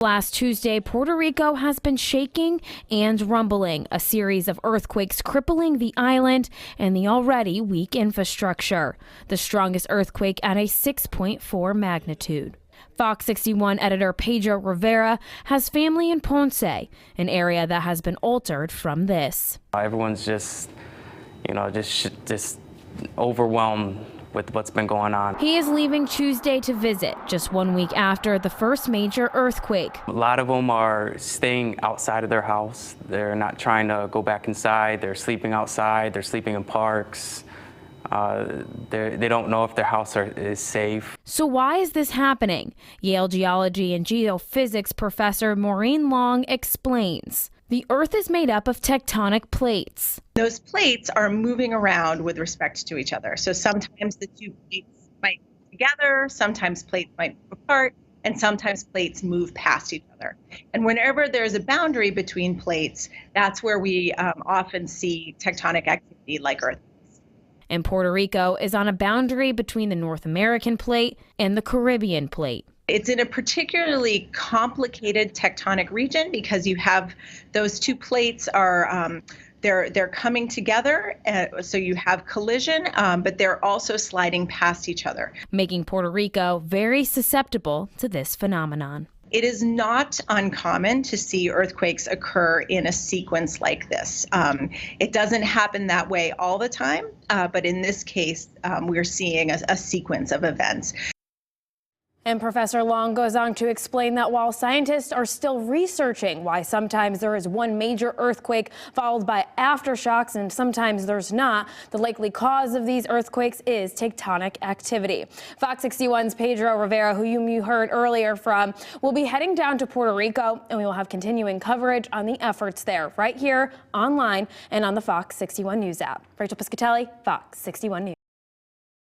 Last Tuesday, Puerto Rico has been shaking and rumbling, a series of earthquakes crippling the island and the already weak infrastructure. The strongest earthquake at a 6.4 magnitude. Fox 61 editor Pedro Rivera has family in Ponce, an area that has been altered from this. Everyone's just overwhelmed with what's been going on. He is leaving Tuesday to visit, just 1 week after the first major earthquake. A lot of them are staying outside of their house. They're not trying to go back inside. They're sleeping outside. They're sleeping in parks. They don't know if their house is safe. So why is this happening? Yale geology and geophysics professor Maureen Long explains. The Earth is made up of tectonic plates. Those plates are moving around with respect to each other. So sometimes the two plates might move together, sometimes plates might move apart, and sometimes plates move past each other. And whenever there's a boundary between plates, that's where we often see tectonic activity like earthquakes. And Puerto Rico is on a boundary between the North American plate and the Caribbean plate. It's in a particularly complicated tectonic region because you have those two plates are they're coming together, so you have collision, but they're also sliding past each other, making Puerto Rico very susceptible to this phenomenon. It is not uncommon to see earthquakes occur in a sequence like this. It doesn't happen that way all the time, but in this case, we're seeing a sequence of events. And Professor Long goes on to explain that while scientists are still researching why sometimes there is one major earthquake followed by aftershocks and sometimes there's not, the likely cause of these earthquakes is tectonic activity. Fox 61's Pedro Rivera, who you heard earlier from, will be heading down to Puerto Rico, and we will have continuing coverage on the efforts there right here online and on the Fox 61 News app. Rachel Piscatelli, Fox 61 News.